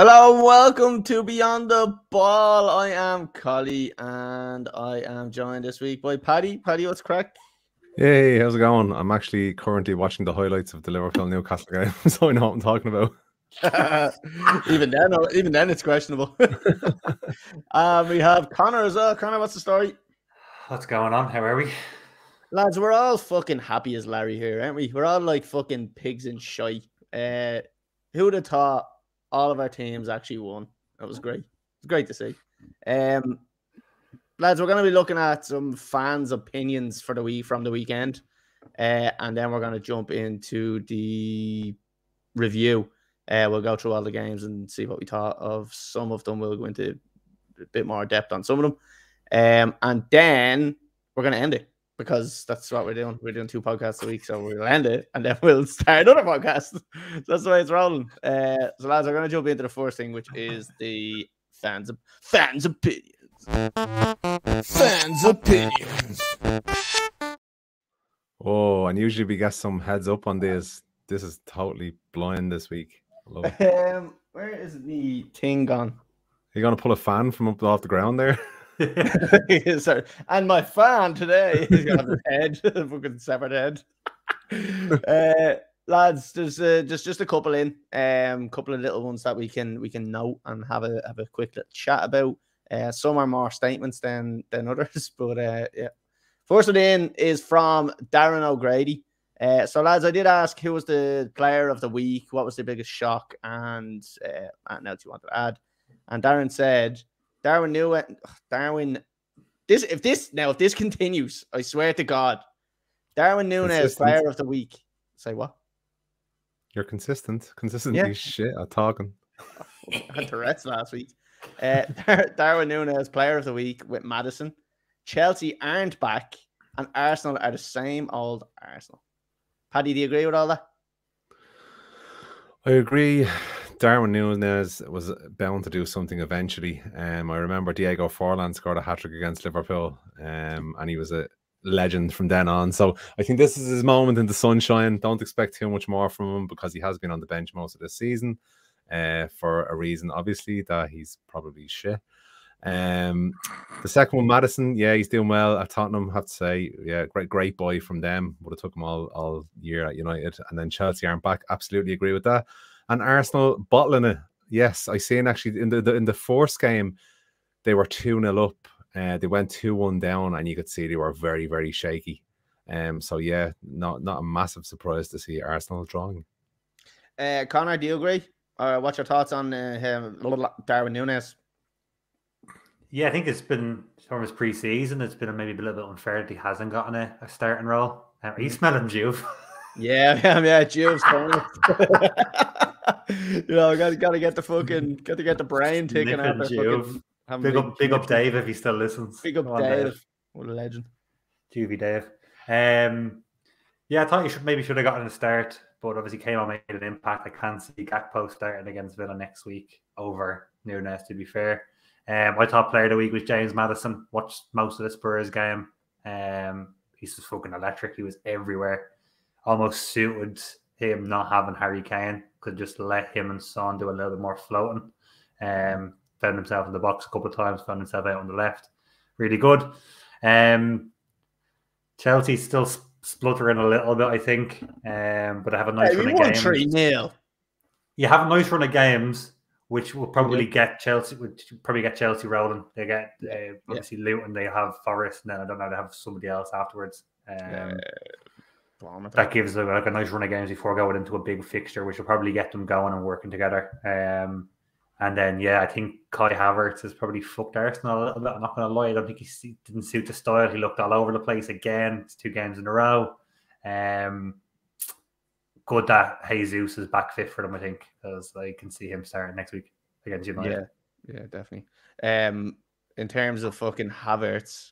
Hello and welcome to Beyond the Ball. I am Collie and I am joined this week by Paddy. Paddy, what's crack? Hey, how's it going? I'm actually currently watching the highlights of the Liverpool-Newcastle game, so I know what I'm talking about. even then, it's questionable. We have Conor as well. Conor, what's the story? What's going on? How are we? Lads, we're all fucking happy as Larry here, aren't we? We're all like fucking pigs in shite. Who would have thought all of our teams actually won? That was great. It's great to see. Lads, we're going to be looking at some fans' opinions for the week from the weekend, and then we're going to jump into the review. We'll go through all the games and see what we thought of some of them. We'll go into a bit more depth on some of them, and then we're going to end it because that's what we're doing. We're doing 2 podcasts a week, so we'll end it and then we'll start another podcast. So that's the way it's rolling. So lads, we're going to jump into the first thing, which is the fans' opinions. Fans' opinions. Oh, and usually we get some heads up on this. This is totally blind this week. I love it. Where is the thing gone? You gonna pull a fan from up off the ground there? Sorry. And my fan today is got his head, fucking severed head. Lads, there's just a couple in, couple of little ones that we can note and have a quick little chat about. Some are more statements than others, but yeah. First one in is from Darren O'Grady. So lads, I did ask who was the player of the week, what was the biggest shock, and anything else you wanted to add. And Darren said, Darwin. If this continues, I swear to God, Darwin Núñez, player of the week. Say what? You're consistent. Consistency shit at talking. I had Tourette's last week. Darwin Núñez, player of the week with Maddison. Chelsea aren't back, and Arsenal are the same old Arsenal. Paddy, do you agree with all that? I agree. Darwin Núñez was bound to do something eventually. I remember Diego Forlan scored a hat-trick against Liverpool, and he was a legend from then on. So I think this is his moment in the sunshine. Don't expect too much more from him because he has been on the bench most of this season for a reason, obviously, that he's probably shit. The second one, Maddison, yeah, he's doing well at Tottenham, I have to say. Yeah, great boy from them. Would have took him all year at United. And then Chelsea aren't back. Absolutely agree with that. And Arsenal bottling it. Yes, I seen actually in the first game they were 2-0 up. They went 2-1 down, and you could see they were very, very shaky. So yeah, not a massive surprise to see Arsenal drawing. Conor, do you agree? What's your thoughts on Darwin Núñez? Yeah, I think it's been from his pre-season. It's been maybe a little bit unfair that he hasn't gotten a starting role. Are you smelling Juve? Yeah, Juve's coming. You know, gotta get the brain taken out there. Big up Dave if he still listens. Big up Dave. What a legend. Juvie Dave. Yeah, I thought you should have gotten a start, but obviously came on, made an impact. I can't see Gakpo starting against Villa next week over Núñez, to be fair. My top player of the week was James Maddison. Watched most of the Spurs game. He's just fucking electric. He was everywhere. Almost suited him not having Harry Kane. Could just let him and Son do a little bit more floating. Found himself in the box a couple of times. Found himself out on the left. Really good. Chelsea's still spluttering a little bit, I think. But I have a nice run of games. 3-0. You have a nice run of games, which will probably get Chelsea. Rolling. They get obviously Luton. They have Forest, and then I don't know. They have somebody else afterwards. That gives a nice run of games before going into a big fixture, which will probably get them going and working together. And then, I think Kai Havertz has probably fucked Arsenal a little bit. I'm not going to lie. I don't think he didn't suit the style. He looked all over the place again. It's 2 games in a row. Good that Jesus is back fit for them, I think, because I can see him starting next week against United. Yeah, definitely. In terms of fucking Havertz,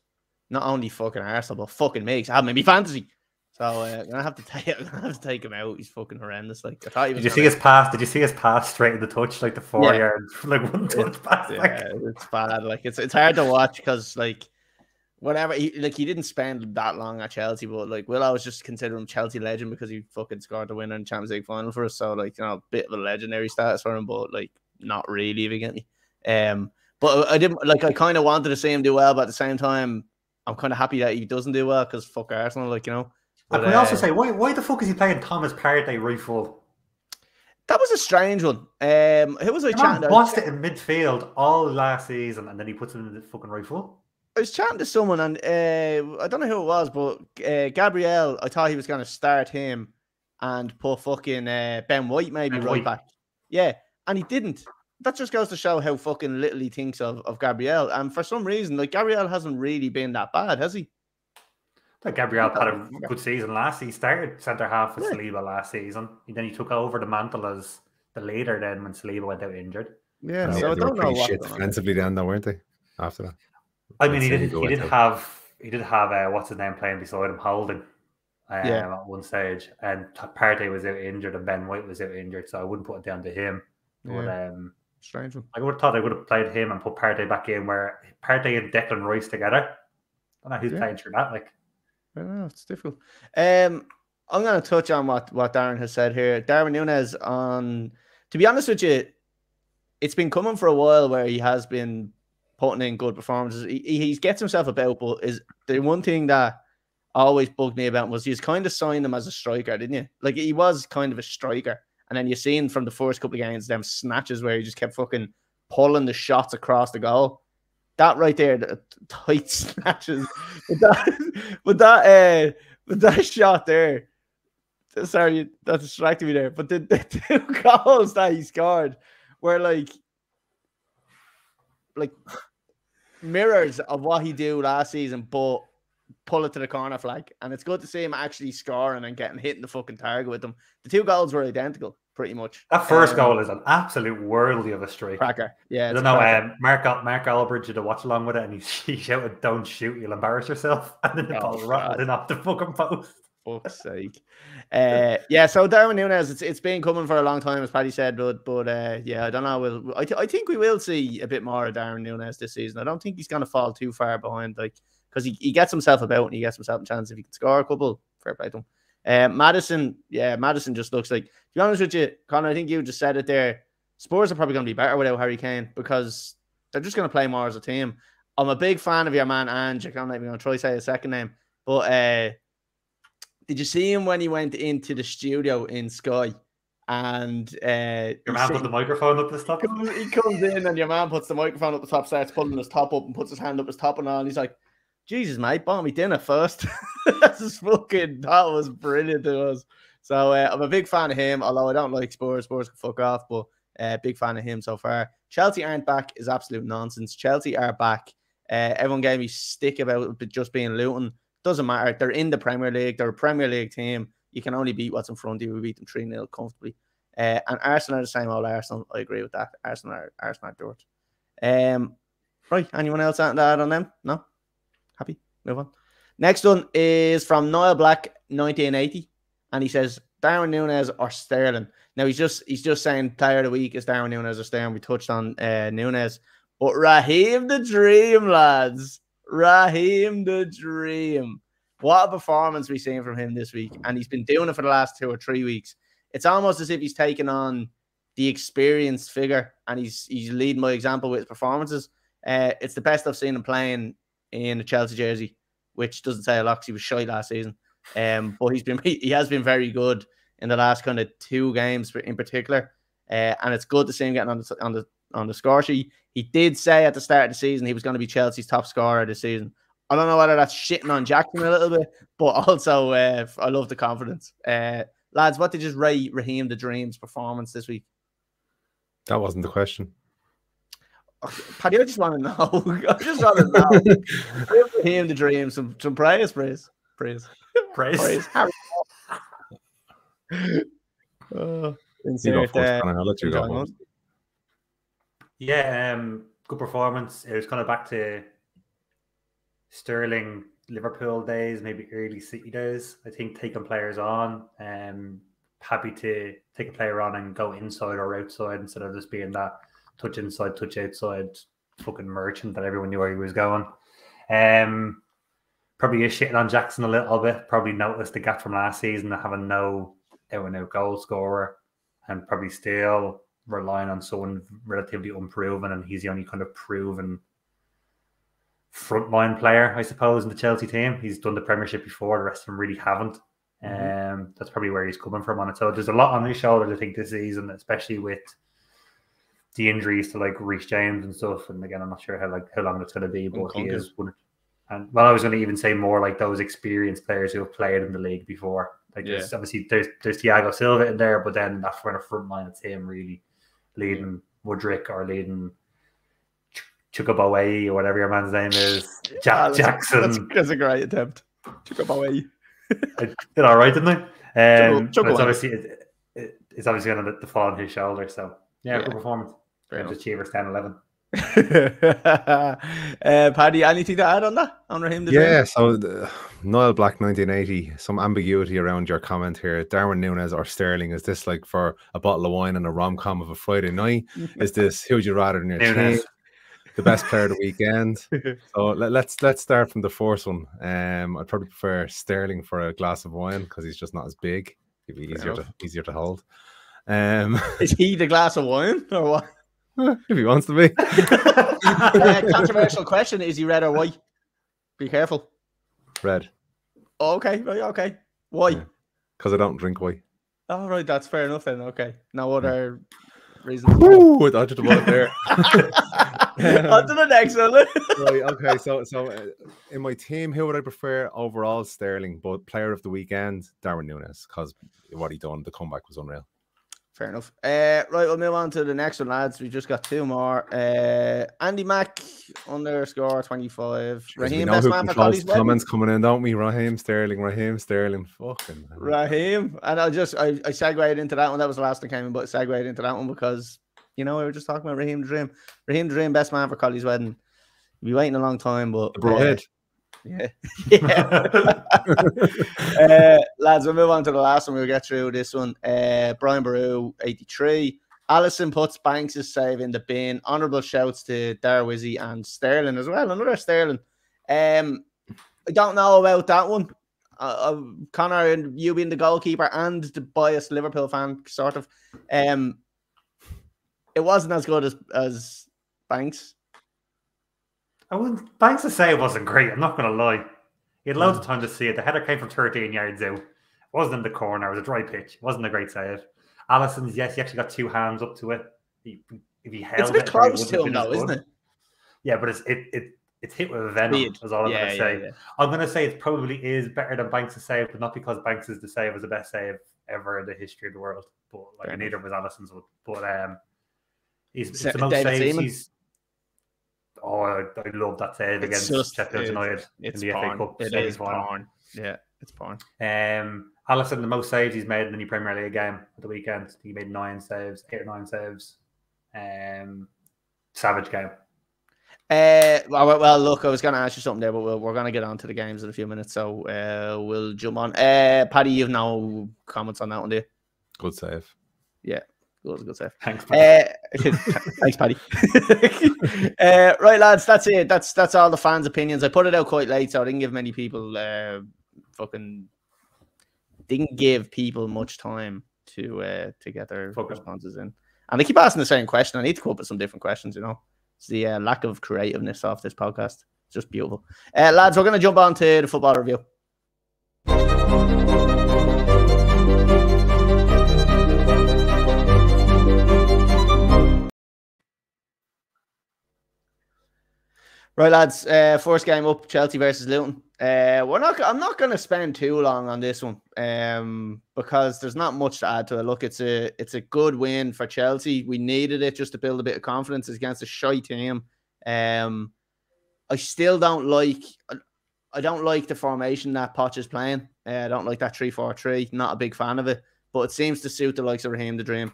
not only fucking Arsenal, but fucking makes have maybe fantasy. So I'm gonna have to take him out. He's fucking horrendous. Like I thought he was. Did you see his pass? Did you see his pass straight in the touch, like the 4 yards, like 1 touch pass? Yeah, it's bad. Like it's hard to watch because like whatever he didn't spend that long at Chelsea, but like we'll always just consider him Chelsea legend because he fucking scored the winner in Champions League final for us. So like a bit of a legendary status for him. But like not really, if you get me. But I didn't like. I kind of wanted to see him do well, but at the same time, I'm kind of happy that he doesn't do well because fuck Arsenal, like, you know. But, can we also say why the fuck is he playing Thomas Partey right full? That was a strange one. Who was I chatting to? Bossed it in midfield all last season, and then he puts him in the fucking right full. I was chatting to someone, and I don't know who it was, but Gabriel, I thought he was going to start him and put fucking Ben White maybe right back. Yeah, and he didn't. That just goes to show how fucking little he thinks of Gabriel. And for some reason, like, Gabriel hasn't really been that bad, has he? Gabriel had a good season last season. He started centre half with Saliba last season. And then he took over the mantle as the leader then when Saliba went out injured. Yeah, so I don't know what shit defensively then, though, weren't they? After that, I mean, he did have what's his name playing beside him, Holding, at one stage, and Partey was out injured and Ben White was out injured, so I wouldn't put it down to him. Yeah. But strange one. I would have thought I would have played him and put Partey back in, where Partey and Declan Rice together. I don't know who's playing through that. Like, I don't know, it's difficult. I'm going to touch on what Darren has said here. Darwin Núñez, to be honest with you, it's been coming for a while where he has been putting in good performances. He gets himself about, but is the one thing that always bugged me about him was he's kind of signed him as a striker, didn't you? Like, he was kind of a striker. And then you seen from the first couple of games, them snatches where he just kept fucking pulling the shots across the goal. That right there, the tight snatches. But that shot there, sorry, that distracted me there. But the 2 goals that he scored were like mirrors of what he did last season, but pull it to the corner flag. And it's good to see him actually scoring and getting hit in the fucking target with them. The 2 goals were identical, pretty much. That first goal is an absolute worldly of a strike. Cracker. Yeah. I don't know. Mark Albridge did a watch along with it, and he shouted, "Don't shoot, you'll embarrass yourself." And then the ball rattled in off the fucking post. Fuck's sake. Yeah, so Darwin Núñez, it's been coming for a long time, as Paddy said, but yeah, I don't know. I think we will see a bit more of Darwin Núñez this season. I don't think he's going to fall too far behind, like, because he gets himself about and he gets himself a chance. If he can score a couple, fair play to him. Maddison just looks like, to be honest with you, Conor, I think you just said it there. Spurs are probably going to be better without Harry Kane because they're just going to play more as a team. I'm a big fan of your man, Ange. I'm not even going to try to say his second name, but did you see him when he went into the studio in Sky? And your man put the microphone up the top. He comes in and your man puts the microphone up the top, starts pulling his top up and puts his hand up his top and all. And he's like, Jesus, mate, bought me dinner first. That was brilliant to us. So I'm a big fan of him, although I don't like Spurs. Spurs can fuck off, but big fan of him so far. Chelsea aren't back is absolute nonsense. Chelsea are back. Everyone gave me stick about it just being Luton. Doesn't matter. They're in the Premier League. They're a Premier League team. You can only beat what's in front of you. We beat them 3-0 comfortably. And Arsenal are the same old Arsenal. I agree with that. Arsenal are dirt. Right. Anyone else add on them? No? Happy? Move on. Next one is from Niall Black, 1980. And he says, Darwin Núñez or Sterling. Now, he's just saying player of the week is Darwin Núñez or Sterling. We touched on Núñez. But Raheem the Dream, lads. Raheem the Dream. What a performance we've seen from him this week. And he's been doing it for the last 2 or 3 weeks. It's almost as if he's taken on the experienced figure and he's leading by example with his performances. It's the best I've seen him playing in a Chelsea jersey, which doesn't say a lot because he was shy last season. But he has been very good in the last kind of 2 games in particular. And it's good to see him getting on the score sheet. He did say at the start of the season he was going to be Chelsea's top scorer this season. I don't know whether that's shitting on Jackson a little bit, but also I love the confidence. Lads, what did you rate Raheem the Dream's performance this week? That wasn't the question. Paddy, I just want to know. I just want to know. Give Raheem the Dream some praise. Praise. I'll let you go. Yeah, good performance. It was kind of back to Sterling Liverpool days, maybe early City days. I think taking players on, happy to take a player on and go inside or outside instead of just being that touch inside, touch outside fucking merchant that everyone knew where he was going. Probably is shitting on Jackson a little bit. Probably noticed the gap from last season of having no out-and-out goal scorer, and probably still relying on someone relatively unproven, and he's the only kind of proven frontline player, I suppose, in the Chelsea team. He's done the Premiership before; the rest of them really haven't. That's probably where he's coming from on it. So there's a lot on his shoulders, I think, this season, especially with the injuries to like Reece James and stuff. And again, I'm not sure how long it's going to be, but he is one. And well, I was going to even say more like those experienced players who have played in the league before. Like there's obviously there's Thiago Silva in there, but then that's where the front line it's him really leading Mudryk or leading Chukwueze or whatever your man's name is. Jackson. That's a great attempt. Chukwueze. I did all right, didn't I? It's obviously going to fall on his shoulder. So yeah, good performance. Achievers 10-11. Paddy, anything to add on that? On Raheem? So Niall Black 1980, some ambiguity around your comment here. Darwin Núñez or Sterling, is this like for a bottle of wine and a rom-com of a Friday night? Is this who'd you rather in your team? The best player of the weekend? So let's start from the first one. I'd probably prefer Sterling for a glass of wine because he's just not as big. It'd be easier to hold. Is he the glass of wine or what? If he wants to be. Controversial question: is he red or white? Be careful. Red. Oh, okay, right, okay. Why? Because I don't drink white. Oh, right, that's fair enough then. Okay, no other reasons. Woo! I dodged the bullet there. On to the next one. Right. Okay. So in my team, who would I prefer overall? Sterling, but player of the weekend, Darwin Núñez, because what he done, the comeback was unreal. Fair enough. Right, we'll move on to the next one, lads. We just got two more. Andy Mack _25. Raheem, best man for Collie's comments coming in, don't we? Raheem Sterling. Fucking Raheem. And I segued into that one. That was the last one came in, but segued into that one because we were just talking about Raheem the Dream. Raheem the Dream, best man for Collie's wedding. You'll be waiting a long time, but yeah. Lads, we'll move on to the last one. We'll get through this one. Brian Baru 83. Allison puts Banks' save in the bin. Honourable shouts to Darwizzy and Sterling as well. Another Sterling. I don't know about that one. Conor, and you being the goalkeeper and the biased Liverpool fan, sort of. It wasn't as good as Banks. Banks' save wasn't great. I'm not going to lie. He had loads of time to see it. The header came from 13 yards out. It wasn't in the corner. It was a dry pitch. It wasn't a great save. Allison's, yes, he actually got two hands up to it. If he held it's a bit close to him, though, isn't it? Yeah, but it's hit with a venom. Is all I'm going to say. Yeah. I'm going to say it probably is better than Banks' save, but not because Banks' the save was the best save ever in the history of the world. But like neither was Allison's. But it's the most saves. Oh, I love that save against Sheffield United in the FA Cup. It is porn. Yeah, it's porn. Alisson, the most saves he's made in any Premier League game at the weekend. He made 8 or 9 saves. Savage game. Well, look, I was going to ask you something there, but we're going to get on to the games in a few minutes, so we'll jump on. Paddy, you've no comments on that one, do you? Good save. Yeah. Good save. Thanks, Paddy. Thanks, Paddy. Right, lads, that's it. That's all the fans' opinions. I put it out quite late, so I didn't give many people didn't give people much time to get their responses in. And they keep asking the same question. I need to come up with some different questions, It's the lack of creativeness off this podcast. It's just beautiful. Lads, we're going to jump on to the football review. Right, lads. First game up, Chelsea versus Luton. I'm not going to spend too long on this one, because there's not much to add to it. Look, it's a good win for Chelsea. We needed it just to build a bit of confidence against a shy team. I still don't like. I don't like the formation that Poch is playing. I don't like that 3-4-3. Not a big fan of it, but it seems to suit the likes of Raheem the Dream.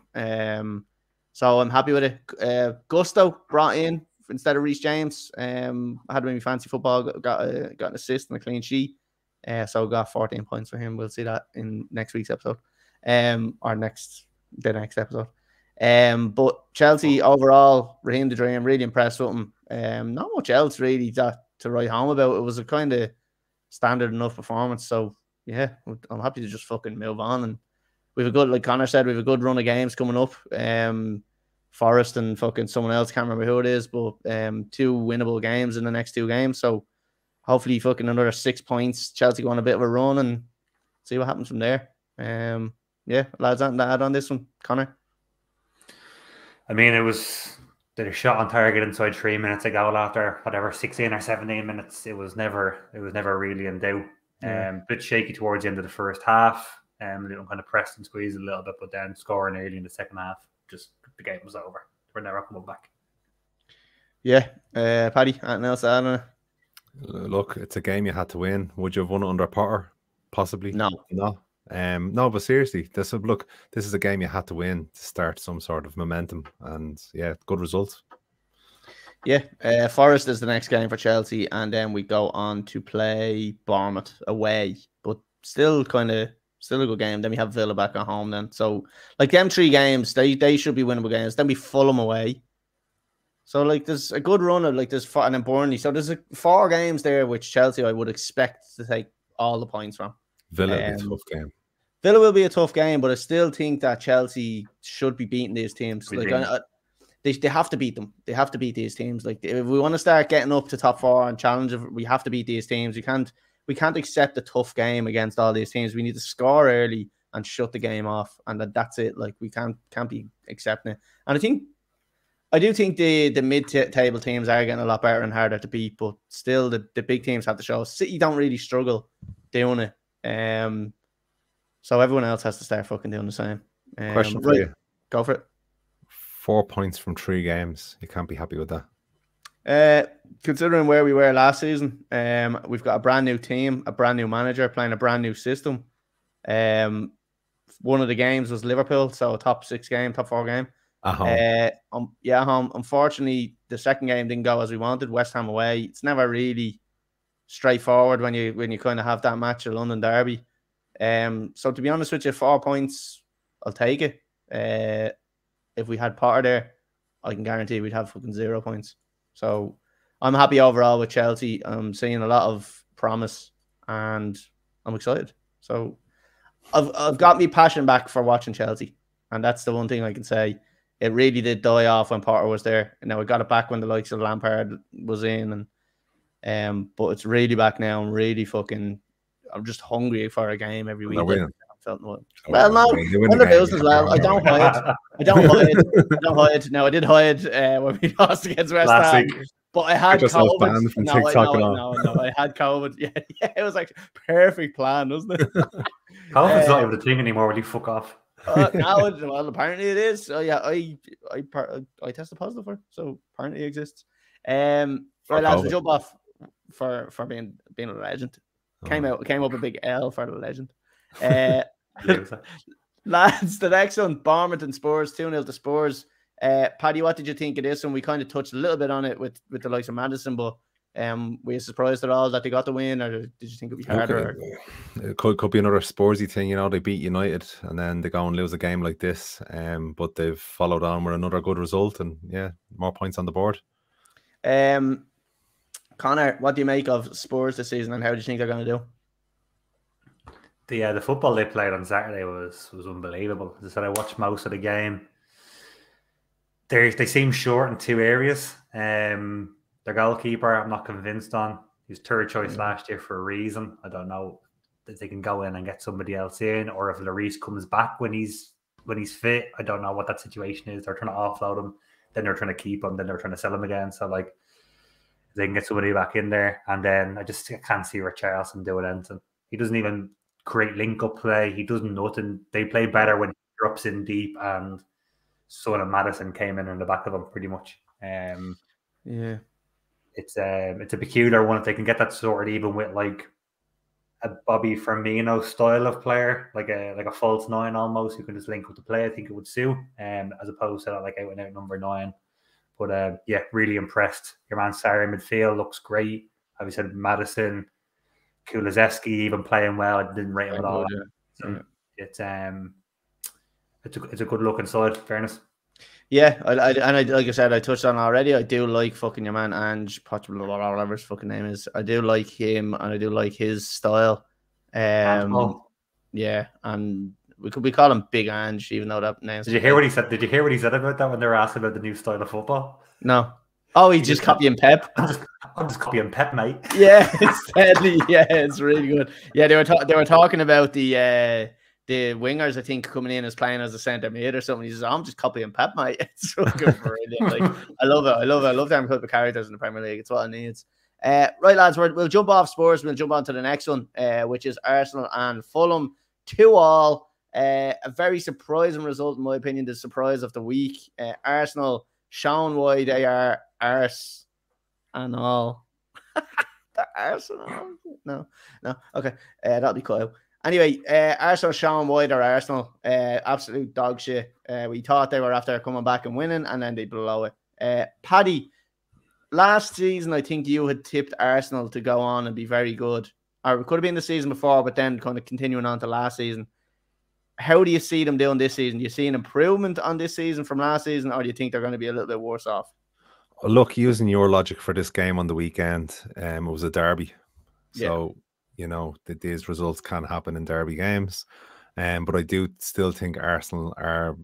So I'm happy with it. Gusto brought in instead of Reece James. I had him in fancy football, got an assist and a clean sheet. So got 14 points for him. We'll see that in next week's episode. Or the next episode. But Chelsea overall, Raheem the Dream, really impressed with him. Not much else really to write home about. It was a kind of standard enough performance. So yeah, I'm happy to just fucking move on. And we've a good, like Conor said, we've a good run of games coming up. Forest and fucking someone else, can't remember who it is, but 2 winnable games in the next 2 games. So hopefully fucking another 6 points. Chelsea go on a bit of a run and see what happens from there. Yeah, lads, anything to add on this one, Connor? I mean, they had a shot on target inside 3 minutes ago after whatever 16 or 17 minutes. It was never really in doubt. Bit shaky towards the end of the first half. Little kind of pressed and squeezed a little bit, but then scoring early in the second half, just the game was over. We're never coming back. Yeah, Paddy, anything else to add on it? Look, it's a game you had to win. Would you have won it under Potter? Possibly. No. No, but seriously, this is a game you had to win to start some sort of momentum, and yeah, good result. Yeah, Forest is the next game for Chelsea, and then we go on to play Bournemouth away, but still a good game. Then we have Villa back at home then. So like them 3 games, they should be winnable games. Then we Fulham away. So like there's a good run of like there's and then Burnley. So there's 4 games there which Chelsea I would expect to take all the points from. Villa will be a tough game. Villa will be a tough game, but I still think that Chelsea should be beating these teams. They have to beat them. They have to beat these teams. Like if we want to start getting up to top 4 and challenge, we have to beat these teams. We can't accept a tough game against all these teams. We need to score early and shut the game off, and that's it. Like we can't be accepting it. And I do think the mid-table teams are getting a lot better and harder to beat, but still the big teams have to show. City don't really struggle doing it. So everyone else has to start fucking doing the same. Question for you. Go for it. 4 points from 3 games. You can't be happy with that. Considering where we were last season, we've got a brand new team, a brand new manager playing a brand new system. One of the games was Liverpool, so top 4 game. Unfortunately, the second game didn't go as we wanted. West Ham away. It's never really straightforward when you kind of have that match at London Derby. So to be honest with you, 4 points, I'll take it. If we had Potter there, I can guarantee we'd have fucking 0 points. So I'm happy overall with Chelsea. I'm seeing a lot of promise and I'm excited. So I've got me passion back for watching Chelsea. And that's the one thing I can say. It really did die off when Potter was there. And now we got it back when the likes of Lampard was in. And but it's really back now. I'm just hungry for a game every week. Well, no, under bills as well. I don't hide. Now I did hide when we lost against West Ham, but I had COVID. No, I had COVID. Yeah, it was like perfect plan, wasn't it? COVID's not even a thing anymore. Will you fuck off? Well, apparently it is. So yeah, I tested positive for it, so apparently it exists. Right, lads, we jump off for being a legend. Came up a big L for the legend. Lads, the next one, Bournemouth and Spurs, 2-0 to Spurs. Paddy, what did you think of this one? We kind of touched a little bit on it with the likes of Madison, but were you surprised at all that they got the win, or did you think it would be harder? It could be another Spursy thing, they beat United and then they go and lose a game like this, but they've followed on with another good result and more points on the board. Connor, what do you make of Spurs this season and how do you think they're going to do? The football they played on Saturday was unbelievable. As I said, I watched most of the game. They seem short in 2 areas. Their goalkeeper, I'm not convinced on. He was 3rd choice last year for a reason. I don't know if they can go in and get somebody else in, or if Lloris comes back when he's fit. I don't know what that situation is. They're trying to offload him, then they're trying to keep him, then they're trying to sell him again. So like, they can get somebody back in there, and then I can't see Richarlison doing anything. He doesn't even create link-up play. He does nothing. They play better when he drops in deep, and Son and Madison came in the back of him pretty much. It's a peculiar one. If they can get that sorted, even with like a Bobby Firmino style of player, like a false 9 almost, who can just link up the play, I think it would suit. As opposed to like out and out number 9. But really impressed. Your man Sarri in midfield looks great. As we said, Madison, Kulusevski even playing well. I didn't rate him at all. So it's a good looking side, fairness. Yeah, like I said, I touched on already. I do like fucking your man Ange, whatever his fucking name is. I do like him and I do like his style. Yeah, and we call him Big Ange, even though that name's. Did you hear what he said? Did you hear what he said about that when they were asking about the new style of football? No. Oh, he just copying Pep. I'm just copying Pep, mate. Yeah, it's deadly. Yeah, it's really good. Yeah, they were talking about the wingers, I think, coming in as playing as a centre mid or something. He says, I'm just copying Pep, mate. It's fucking brilliant. Like, I love it. I love them type of characters in the Premier League. It's what it needs. Right, lads, we'll jump off Spurs. We'll jump on to the next one, which is Arsenal and Fulham 2-2. A very surprising result, in my opinion, the surprise of the week. Arsenal shown why they are arse and all. The Arsenal? No. Okay, that'll be cut out. Anyway, Arsenal showing why they're Arsenal. Absolute dog shit. We thought they were after coming back and winning, and then they blow it. Paddy, last season, I think you had tipped Arsenal to go on and be very good. Or it could have been the season before, but then kind of continuing on to last season. How do you see them doing this season? Do you see an improvement on this season from last season, or do you think they're going to be a little bit worse off? Look, using your logic for this game on the weekend, it was a derby. So, you know, these results can happen in derby games. But I do still think Arsenal are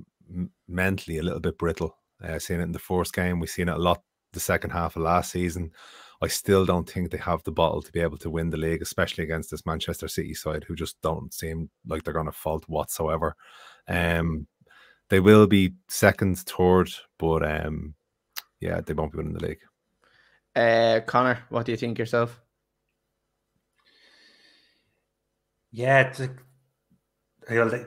mentally a little bit brittle. Seeing it in the first game, we've seen it a lot the second half of last season. I still don't think they have the bottle to be able to win the league, especially against this Manchester City side, who just don't seem like they're going to fault whatsoever. They will be second, third, but yeah, they won't be winning the league. Conor, what do you think yourself? Yeah, Aaron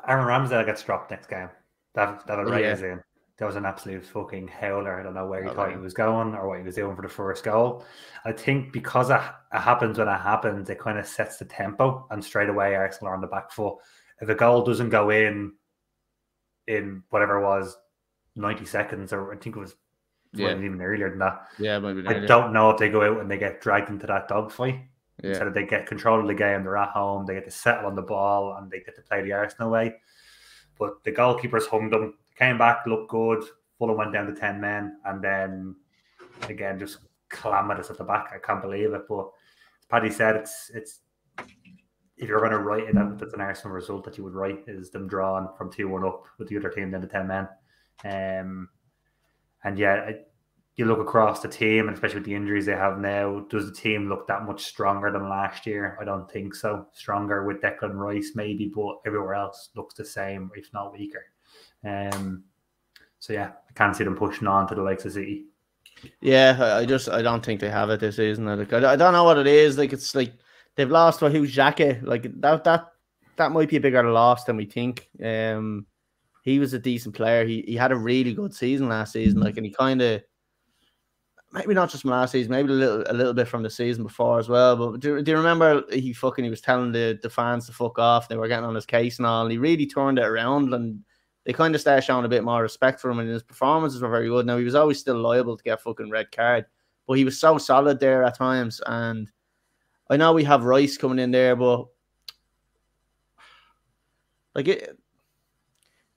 Ramsdale gets dropped next game. That is in. That was an absolute fucking howler. I don't know where he thought he was going or what he was doing for the first goal. I think because it happens when it happens, it kind of sets the tempo, and straight away Arsenal are on the back foot. If a goal doesn't go in whatever it was, 90 seconds, or I think it was even earlier than that. Yeah, maybe. I don't know if they go out and they get dragged into that dogfight. Yeah. Instead of they get control of the game, they're at home, they get to settle on the ball, and they get to play the Arsenal way. But the goalkeepers hung them, came back, looked good. Fulham went down to 10 men, and then again just clamoured us at the back. I can't believe it. But as Paddy said, it's if you're going to write it, that's an Arsenal result that you would write, is them drawing from 2-1 up with the other team down to 10 men. And yeah, you look across the team, and especially with the injuries they have now, does the team look that much stronger than last year? I don't think so. Stronger with Declan Rice maybe, but everywhere else looks the same, if not weaker. So yeah, I can't see them pushing on to the likes of City. Yeah, I don't think they have it this season. I don't know what it is. Like, it's like they've lost for Hugh Xhaka. Like that might be a bigger loss than we think. He was a decent player. He had a really good season last season. Like, and he kind of, maybe not just from last season, maybe a little bit from the season before as well. But do you remember he was telling the fans to fuck off? They were getting on his case and all. And he really turned it around, and they kind of started showing a bit more respect for him, and his performances were very good. Now, he was always still liable to get a fucking red card, but he was so solid there at times. And I know we have Rice coming in there, but like,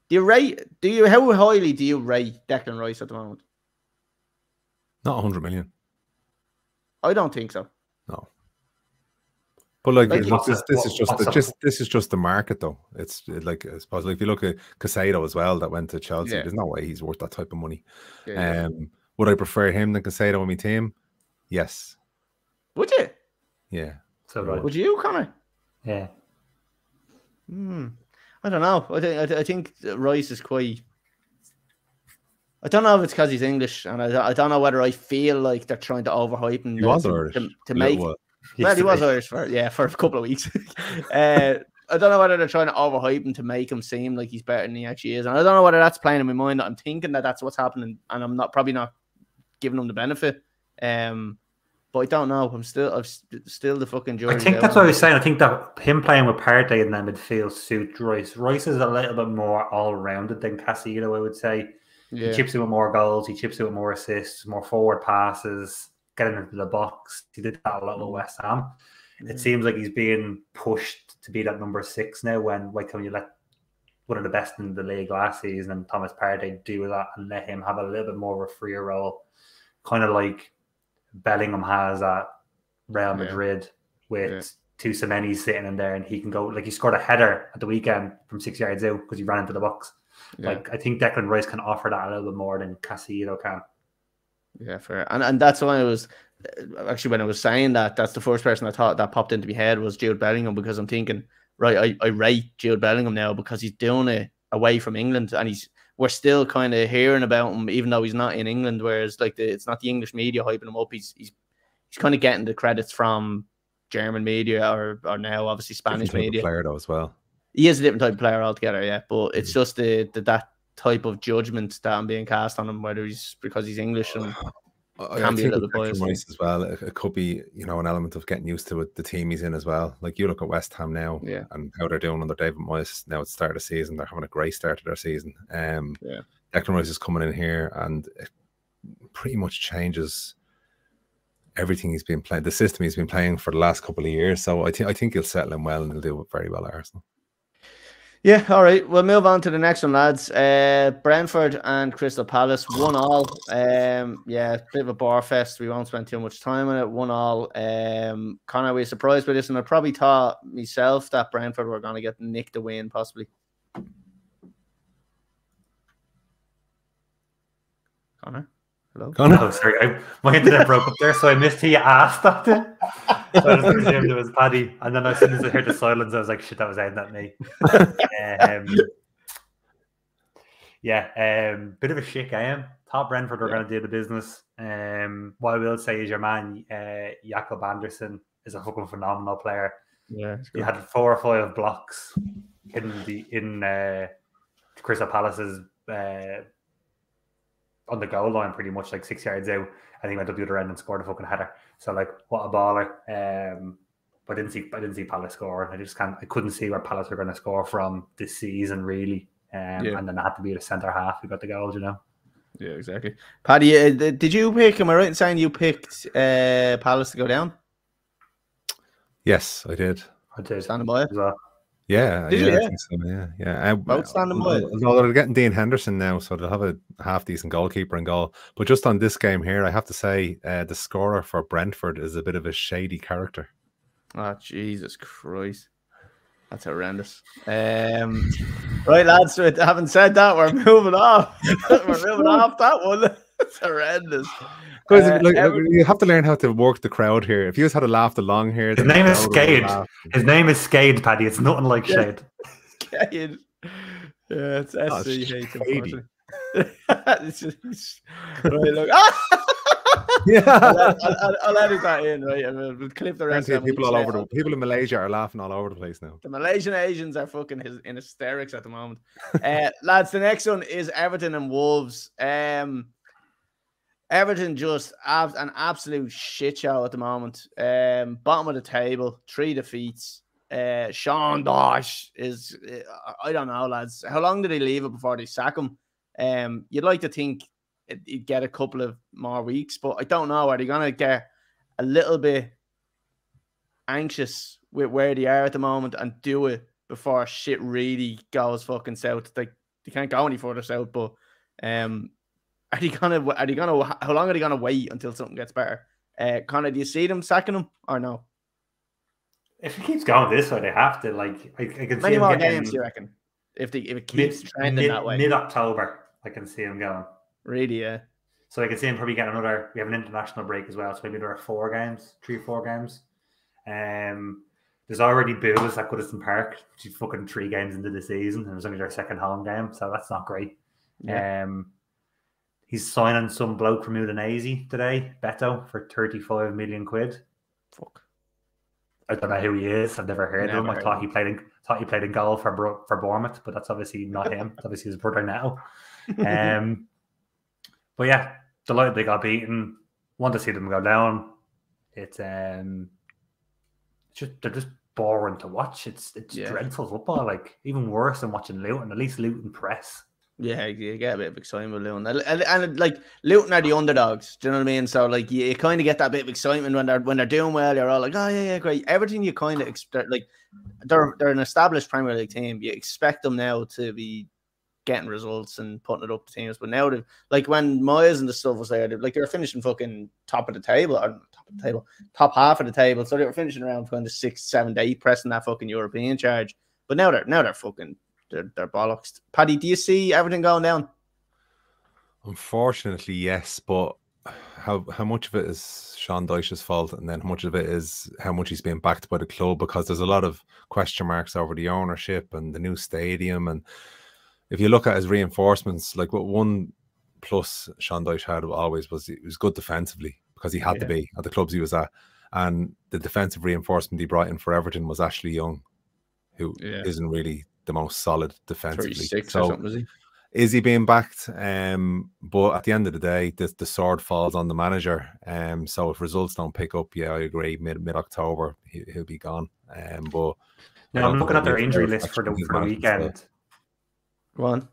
how highly do you rate Declan Rice at the moment? Not 100 million. I don't think so. No. But this is just the market, though. It's like, I suppose, if you look at Casado as well, that went to Chelsea. There's no way he's worth that type of money. Would I prefer him than Casado on my team? Yes. Would you? Yeah. So right. Would you, Conor? Yeah. I don't know. I think Rice is quite. I don't know if it's because he's English, and I don't know whether I feel like they're trying to overhype him. He was Irish to make. Well, he was Irish for a couple of weeks. I don't know whether they're trying to overhype him to make him seem like he's better than he actually is, and I don't know whether that's playing in my mind. That I'm thinking that that's what's happening, and I'm probably not giving him the benefit. But I don't know. I'm still the fucking jury. I think that's what I was saying. I think that him playing with Partey in that midfield suits Rice. Rice is a little bit more all-rounded than Casado, I would say. Yeah. He chips in with more goals. He chips in with more assists, more forward passes, getting into the box. He did that a lot with West Ham. It seems like he's being pushed to be that number 6 now. Why can't you let one of the best in the league last season and Thomas Partey do that and let him have a little bit more of a freer role, kind of like Bellingham has at Real Madrid with two Semenis sitting in there, and he can go, like, he scored a header at the weekend from 6 yards out because he ran into the box. Yeah. Like, I think Declan Rice can offer that a little bit more than Caicedo can. Yeah, fair. And that's why I was actually, when I was saying that, that's the first person I thought that popped into my head was Jude Bellingham, because I'm thinking, right, I rate Jude Bellingham now because he's doing it away from England, and we're still kind of hearing about him even though he's not in England, whereas like it's not the English media hyping him up. He's kind of getting the credits from German media or now obviously Spanish media. Player though as well. He is a different type of player altogether, yeah. But it's just that type of judgment that I'm being cast on him, whether he's because he's English and can be a little biased as well. It could be, an element of getting used to the team he's in as well. Like you look at West Ham now, and how they're doing under David Moyes now at the start of the season. They're having a great start to their season. Declan Rice is coming in here, and it pretty much changes everything he's been playing, the system he's been playing for the last couple of years. So I think he'll settle in well and he'll do very well at Arsenal. Yeah, all right. We'll move on to the next one, lads. Brentford and Crystal Palace, 1-1. Yeah, bit of a bar fest. We won't spend too much time on it. 1-1. Conor, were you surprised by this? And I probably thought myself that Brentford were going to get nicked the win, possibly. Conor? Hello? Conor? Oh, sorry. My internet broke up there, so I missed who you asked that. So I just assumed it was Paddy. And then as soon as I heard the silence, I was like, shit, that was aimed at me. Bit of a shit game. Thought Brentford were going to do the business. What I will say is your man, Jakob Anderson, is a fucking phenomenal player. Yeah, he had 4 or 5 blocks in Crystal Palace's on the goal line, pretty much like 6 yards out, and he went up the other end and scored a fucking header. So like, what a baller! But I didn't see Palace score. I couldn't see where Palace were going to score from this season, really. And then it had to be the centre half who got the goals, Yeah, exactly. Paddy, did you pick? Am I right in saying you picked Palace to go down? Yes, I did. Standing by it as well. Yeah, did you? I think so, yeah. Outstanding by it. Although they're getting Dean Henderson now, so they'll have a half decent goalkeeper in goal. But just on this game here, I have to say the scorer for Brentford is a bit of a shady character. Oh, Jesus Christ. That's horrendous. Right, lads, having said that, we're moving off. We're moving off that one. It's horrendous. Because you have to learn how to work the crowd here. If you just had to laugh along here, his name is Skade. His name is Skade, Paddy. It's nothing like Shade. Skade. Yeah, it's SCH. It's just right, look. I'll edit that in, right? And we'll clip the rest of people all over people in Malaysia are laughing all over the place now. The Malaysian Asians are fucking in hysterics at the moment. Lads, the next one is Everton and Wolves. Everton just have an absolute shit show at the moment. Bottom of the table, 3 defeats. Sean Dyche is, I don't know, lads. How long did they leave it before they sack him? You'd like to think he'd get a couple of more weeks, but I don't know. Are they going to get a little bit anxious with where they are at the moment and do it before shit really goes fucking south? They can't go any further south, but how long are they gonna wait until something gets better? Conor, do you see them sacking him or no? If it keeps going this way, they have to. Like, I can see many more games, you reckon? If it keeps trending that way, mid-October, I can see him going. Really, yeah. So I can see him probably getting another. We have an international break as well, so maybe there are 4 games, 3 or 4 games. There's already booze at Goodison Park. Which is fucking 3 games into the season, and it was only their second home game, so that's not great. Yeah. He's signing some bloke from Udinese today, Beto, for 35 million quid. Fuck. I don't know who he is. I've never heard of him. I thought he played in goal for Bournemouth, but that's obviously not him. It's obviously his brother now. But yeah, delighted they got beaten. Want to see them go down. It's they're just boring to watch. It's dreadful football. Like, even worse than watching Luton. At least Luton press. Yeah, you get a bit of excitement with Luton, and like Luton are the underdogs. Do you know what I mean? So like you kind of get that bit of excitement when they're doing well. You're all like, oh yeah, great. Everything you kind of expect, like they're an established Premier League team. You expect them now to be getting results and putting it up to teams. But now, like when Moyes and the stuff was there, they were finishing fucking top of the table, or top half of the table. So they were finishing around kind of 6th, 7th, 8th, pressing that fucking European charge. But now they're fucking they're bollocks. Paddy, do you see everything going down? Unfortunately, yes, but how much of it is Sean Dyche's fault, and then how much of it is how much he's being backed by the club? Because there's a lot of question marks over the ownership and the new stadium. And if you look at his reinforcements, like what one plus Sean Dyche had always was he was good defensively, because he had to be at the clubs he was at, and the defensive reinforcement he brought in for Everton was Ashley Young, who isn't really the most solid defensively. 36 so or something, was he? Is he being backed? But at the end of the day, the sword falls on the manager. So if results don't pick up, I agree. Mid October, he'll be gone. But now I'm looking at their injury list for the weekend. Go on.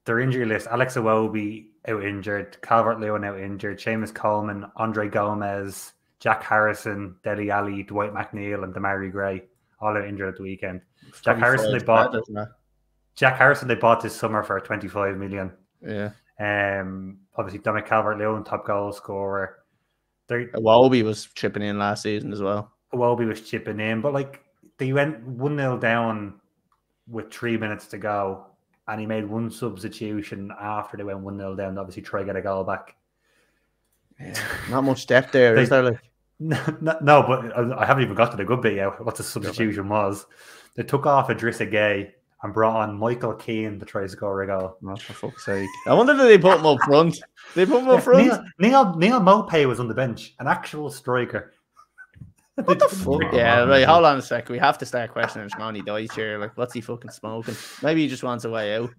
Their injury list: Alex Iwobi out injured, Calvert-Lewin out injured, Seamus Coleman, Andre Gomez, Jack Harrison, Dele Alli, Dwight McNeil, and Damari Gray all out injured at the weekend. Jack Harrison they bought this summer for 25 million. Yeah. Obviously Dominic Calvert-Lewin, top goal scorer. Iwobi was chipping in last season as well. Iwobi was chipping in, but like they went 1-0 down with 3 minutes to go, and he made one substitution after they went 1-0 down to obviously try to get a goal back. Yeah, not much depth there, is there? Like, no, but I haven't even got to the good bit yet. What the substitution was. They took off Idrissa Gueye and brought on Michael Keane to try to score a goal. Oh, for fuck's sake. I wonder if they put him up front. They put him up front. Neil Maupay was on the bench, an actual striker. What the fuck? Yeah, right. Hold on a sec. We have to start questioning Shmoney Dyche here. Like, what's he fucking smoking? Maybe he just wants a way out.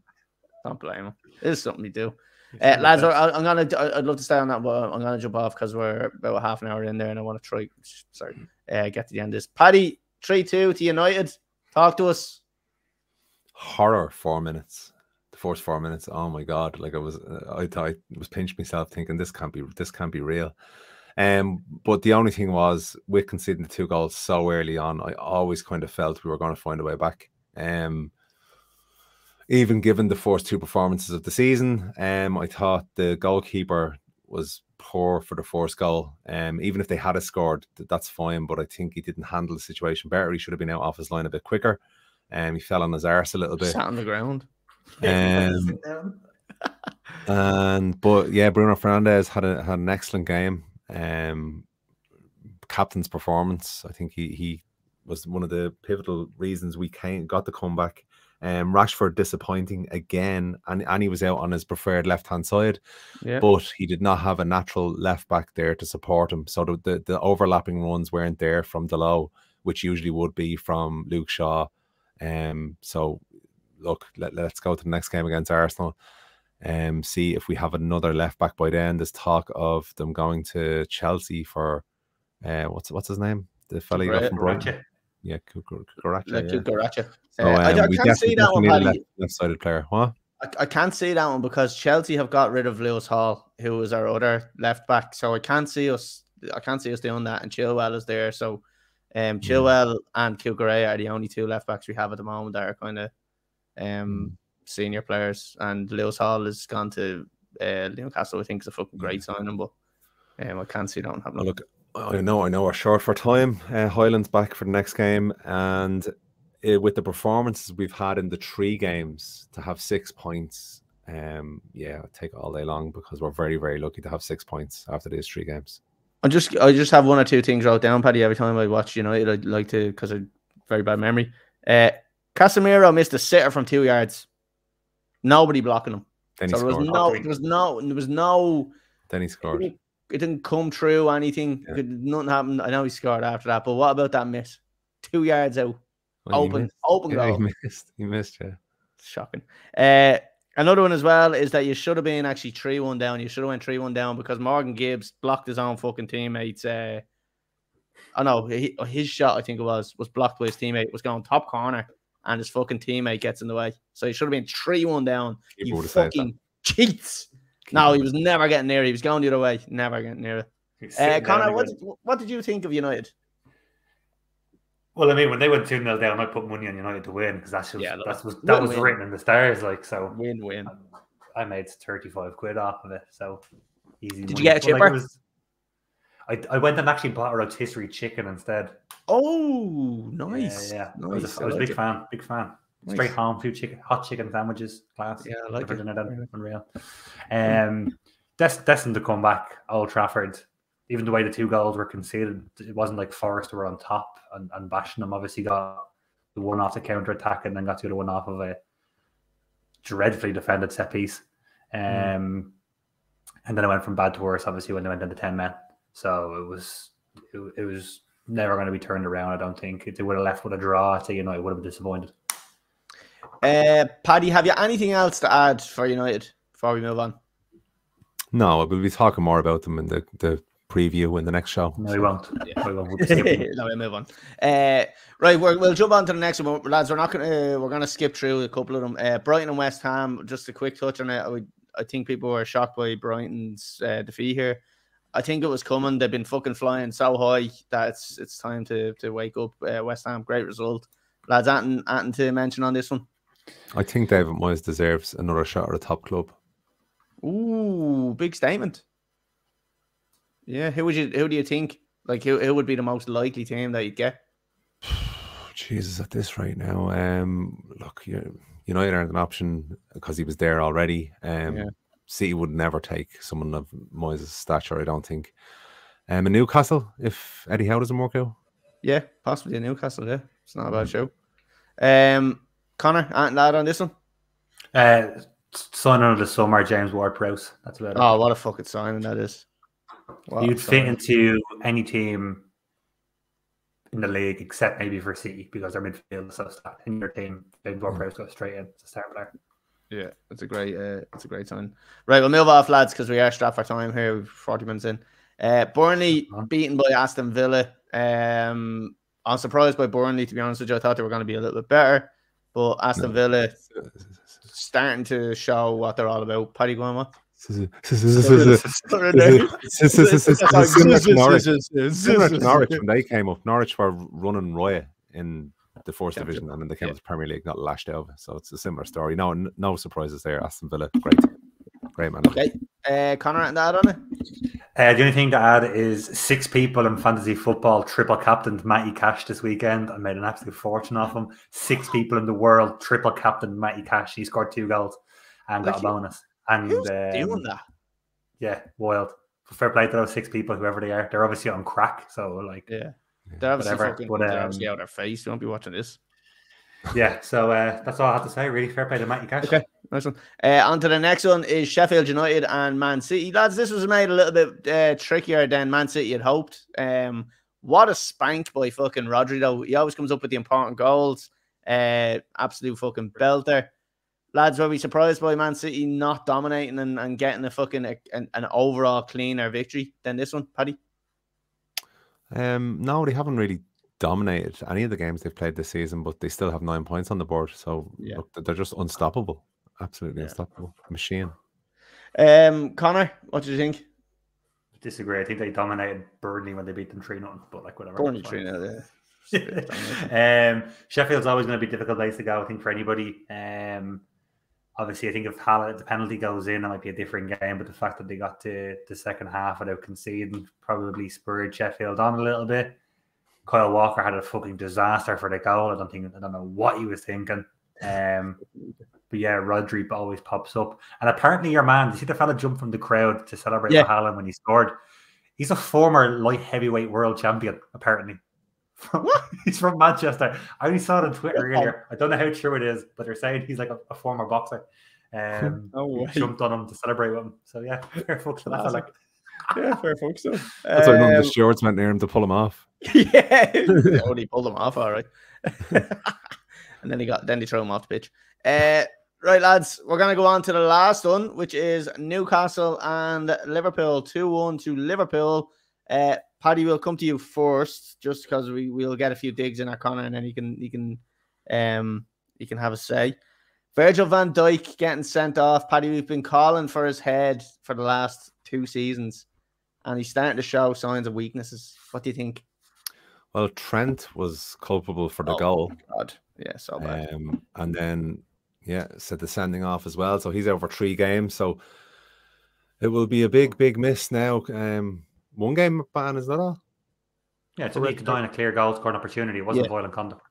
Don't blame him. It is something to do. Lads, I'd love to stay on that, but I'm gonna jump off because we're about half an hour in there, and I want to try. Get to the end of this. Paddy, 3-2 to United. Talk to us. Horror 4 minutes. The first 4 minutes. Oh my god! Like I thought I was pinching myself, thinking this can't be real. But the only thing was, with conceding the 2 goals so early on, I always kind of felt we were going to find a way back. Even given the first 2 performances of the season, I thought the goalkeeper was poor for the first goal. Even if they had scored, that's fine, but I think he didn't handle the situation better. He should have been out off his line a bit quicker. He fell on his arse a little bit. Sat on the ground. But yeah, Bruno Fernandes had an excellent game. Captain's performance. I think he was one of the pivotal reasons we got the comeback. Rashford disappointing again, and he was out on his preferred left-hand side, but he did not have a natural left back there to support him. So the overlapping runs weren't there from Dalot, which usually would be from Luke Shaw. So look, let's go to the next game against Arsenal. See if we have another left back by then. There's talk of them going to Chelsea for what's his name? The fella you got from Brighton. Yeah, Cucaracha. I can't see that one, Paddy. Left-sided player. What? I can't see that one because Chelsea have got rid of Lewis Hall, who was our other left back. So I can't see us doing that. And Chilwell is there. So Chilwell and Cucaracha are the only 2 left backs we have at the moment that are kind of senior players. And Lewis Hall has gone to Newcastle. I think is a fucking great signing, but I can't see that one happening. Look, I know we're short for time. Highland's back for the next game, and with the performances we've had in the 3 games, to have 6 points, I'll take it all day long, because we're very, very lucky to have 6 points after these 3 games. I just have 1 or 2 things wrote down, Paddy. Every time I watch United, I'd like to, because I very bad memory. Casemiro missed a sitter from 2 yards. Nobody blocking him. Then so there was no. Then he scored. It didn't come through anything. Yeah. Nothing happened. I know he scored after that, but what about that miss? 2 yards out. Well, open goal. He missed, yeah. Shocking. Another one as well is that you should have been actually 3-1 down. You should have went 3-1 down because Morgan Gibbs blocked his own fucking teammates. His shot, I think it was blocked by his teammate. It was going top corner, and his fucking teammate gets in the way. So he should have been 3-1 down. You fucking cheats. No, he was never getting near it. He was going the other way. Never getting near it. Conor, what did you think of United? Well, I mean, when they went 2-0 down, I put money on United to win because that was written in the stars. Like, so win. I made 35 quid off of it. So easy. Did money. you get a chipper? Like, I went and actually bought a rotisserie chicken instead. Oh, nice. Yeah. Nice. I was a big fan. Nice. Straight home, hot chicken sandwiches, class. Yeah, I like it. Unreal. Destined to come back, Old Trafford. Even the way the 2 goals were conceded, it wasn't like Forest were on top and bashing them. Obviously got the one off the counter attack and then got the other one off of a dreadfully defended set piece. And then it went from bad to worse, obviously, when they went into 10 men. So it was never going to be turned around, I don't think. If they would have left with a draw, I'd say United would have been disappointed. Paddy, have you anything else to add for United before we move on? No, we'll be talking more about them in the preview in the next show. No, we won't. Yeah. No, we'll move on. Right, we'll jump on to the next one, lads. We're gonna skip through a couple of them. Brighton and West Ham. Just a quick touch on it. I think people were shocked by Brighton's defeat here. I think it was coming. They've been fucking flying so high that it's time to wake up. West Ham, great result, lads. Anything to mention on this one? I think David Moyes deserves another shot at a top club. Ooh, big statement. Yeah, who do you think? Like, who would be the most likely team that you'd get? Jesus, at this right now, look, United aren't an option because he was there already. City would never take someone of Moyes' stature, I don't think. In Newcastle, if Eddie Howe doesn't work out. Yeah, possibly in Newcastle, yeah. It's not a bad show. Conor, anything to add on this one? Signing of the summer, James Ward-Prowse. That's about it. Oh, what a fucking signing that is. You'd fit into any team in the league except maybe for City because their midfield is so stacked. In your team, James Ward-Prowse goes straight in to start player. Yeah, it's a great sign. Right, we'll move off, lads, because we are strapped for time here. 40 minutes in. Burnley beaten by Aston Villa. I'm surprised by Burnley, to be honest with you. I thought they were going to be a little bit better, but Aston Villa starting to show what they're all about. Paddy, go on, what? Similar to Norwich when they came up. Norwich were running riot in the fourth division, and then they came to the Premier League, got lashed over. So it's a similar story. No surprises there. Aston Villa, great man. Okay, Conor, and add on it. The only thing to add is 6 people in fantasy football triple captained Matty Cash this weekend. I made an absolute fortune off him. 6 people in the world triple captained Matty Cash. He scored 2 goals and got a bonus. And who's doing that? Yeah, wild. Fair play to those 6 people, whoever they are. They're obviously on crack. So like, yeah, they're obviously they're obviously out of their face. You won't be watching this. Yeah, so that's all I have to say. Really, fair play to Matty Cash. Okay, nice one. On to the next one is Sheffield United and Man City. Lads, this was made a little bit trickier than Man City had hoped. What a spank by fucking Rodri, though. He always comes up with the important goals. Absolute fucking belter. Lads, were we surprised by Man City not dominating and getting a fucking an overall cleaner victory than this one, Paddy? No, they haven't really dominated any of the games they've played this season, but they still have 9 points on the board. So look, they're just unstoppable. Absolutely unstoppable. Machine. Conor, what do you think? Disagree. I think they dominated Burnley when they beat them 3-0, but like whatever. Burnley 3-0, Sheffield's always going to be a difficult place to go, I think, for anybody. Obviously, I think if the penalty goes in, it might be a different game. But the fact that they got to the second half without conceding probably spurred Sheffield on a little bit. Kyle Walker had a fucking disaster for the goal. I don't know what he was thinking. But yeah, Rodri always pops up. And apparently your man, you see the fella jump from the crowd to celebrate with Haaland when he scored? He's a former light heavyweight world champion, apparently. He's from Manchester. I only saw it on Twitter earlier. I don't know how true it is, but they're saying he's like a former boxer. Jumped on him to celebrate with him. So yeah, fair fuck to that fella. Yeah, fair fuck so. That's why none of the stewards went near him to pull him off. Yeah, they only pulled him off, all right. And then they throw him off the pitch. Right, lads, we're going to go on to the last one, which is Newcastle and Liverpool. 2-1 to Liverpool. Paddy, will come to you first, just because we'll get a few digs in our corner, and then you can have a say. Virgil van Dijk getting sent off. Paddy, we've been calling for his head for the last 2 seasons, and he's starting to show signs of weaknesses. What do you think? Well, Trent was culpable for the Oh, goal. God. Yeah, so bad. And then, said the sending off as well. So he's out for 3 games. So it will be a big miss now. 1 game ban, is that all? Yeah, it's a week to die in a clear goal scoring opportunity. It wasn't violent conduct.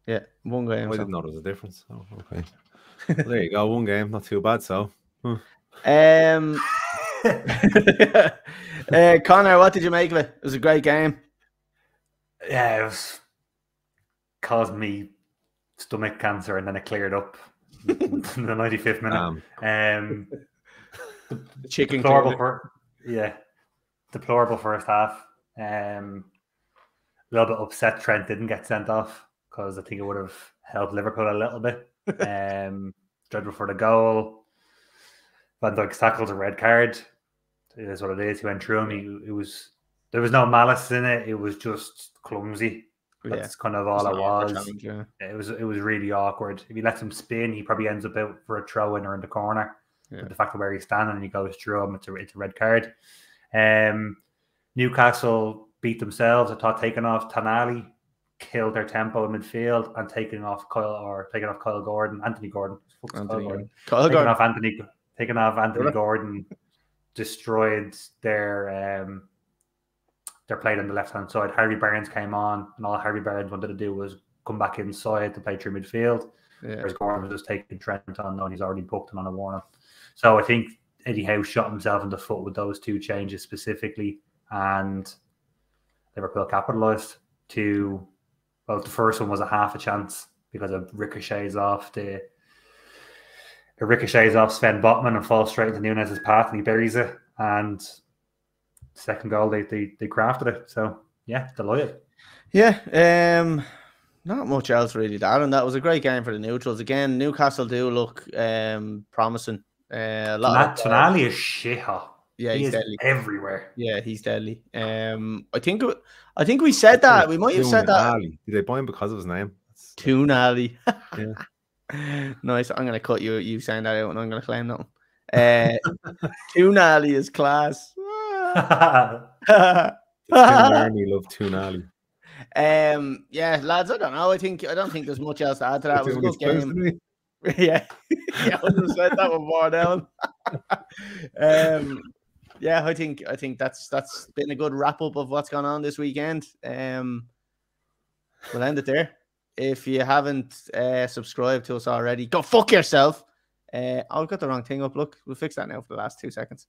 Yeah, 1 game. I didn't know there was a difference. Oh, okay. Well, there you go. 1 game, not too bad. So, Connor, what did you make of it? It was a great game. Yeah, it was caused me stomach cancer, and then it cleared up in the 95th minute. Chicken deplorable first half. A little bit upset Trent didn't get sent off, because I think it would have helped Liverpool a little bit. Dreadful for the goal. Van Dijk's tackle's a red card. It is what it is. He went through him. There was no malice in it. It was just clumsy. That's kind of all it was. It was really awkward. If he lets him spin, he probably ends up out for a throw in or in the corner. Yeah. But the fact of where he's standing and he goes through him, it's a red card. Newcastle beat themselves. I thought taking off Tonali killed their tempo in midfield, and taking off Anthony Gordon. Taking off Anthony Gordon destroyed their play on the left hand side. Harvey Barnes came on, and all Harvey Barnes wanted to do was come back inside to play through midfield. Yeah. Whereas Gordon was just taking Trent on, and he's already booked him on a warning. So I think Eddie Howe shot himself in the foot with those 2 changes specifically, and Liverpool capitalised to. Well, the first one was a half a chance because it ricochets off Sven Botman and falls straight into Nunez's path, and he buries it. And second goal, they crafted it. So yeah, delighted. Yeah, not much else really, Darren. That was a great game for the neutrals. Again, Newcastle do look promising. Tonali is shit hot. Yeah, he's deadly everywhere. Yeah, he's deadly. I think we said that. We might have said that. Did they buy him because of his name? Tonali. Yeah. Nice. I'm gonna cut you saying that out, and I'm gonna claim that one. Tonali is class. Tonali love Tonali. Yeah, lads. I don't think there's much else to add to that. It was a good game. Yeah, 100%. That one more down. Yeah, I think that's been a good wrap up of what's gone on this weekend. We'll end it there. If you haven't subscribed to us already, go fuck yourself. I've got the wrong thing up. Look, we'll fix that now for the last 2 seconds.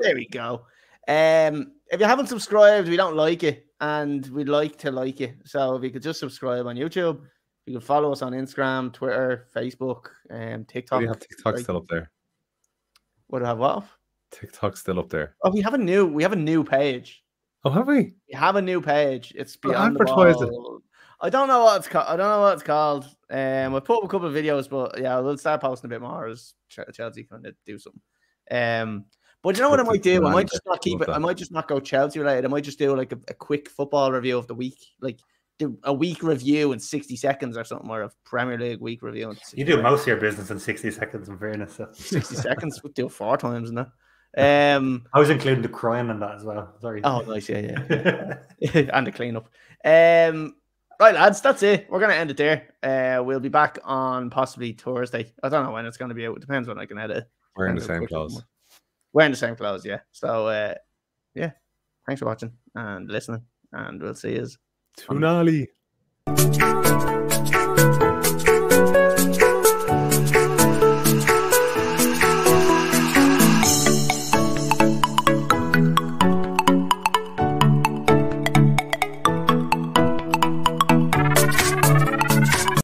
There we go. If you haven't subscribed, we don't like it, and we'd like to like it. So if you could just subscribe on YouTube, you can follow us on Instagram, Twitter, Facebook, TikTok. Do you have TikTok still up there? What do I have? What? TikTok's still up there. Oh, we have a new page. Oh, have we? We have a new page. It's beyond the advertise it. I don't know what it's called. I put up a couple of videos, but yeah, we'll start posting a bit more as Chelsea kind of do something. But you know what I might do? I might just not keep it. I might just not go Chelsea related. I might just do like a quick football review of the week, like do a week review in 60 seconds or something, or a Premier League week review. You do most of your business in 60 seconds, in fairness. So. 60 seconds, we'll do it 4 times in that. I was including the crying in that as well. Sorry. Oh, nice, yeah. And the cleanup. Right, lads, that's it. We're gonna end it there. We'll be back on possibly Thursday. I don't know when it's gonna be out. It depends when I can edit it. We're in the same clothes. We're in the same clothes, yeah. So yeah. Thanks for watching and listening, and we'll see you. Tonali.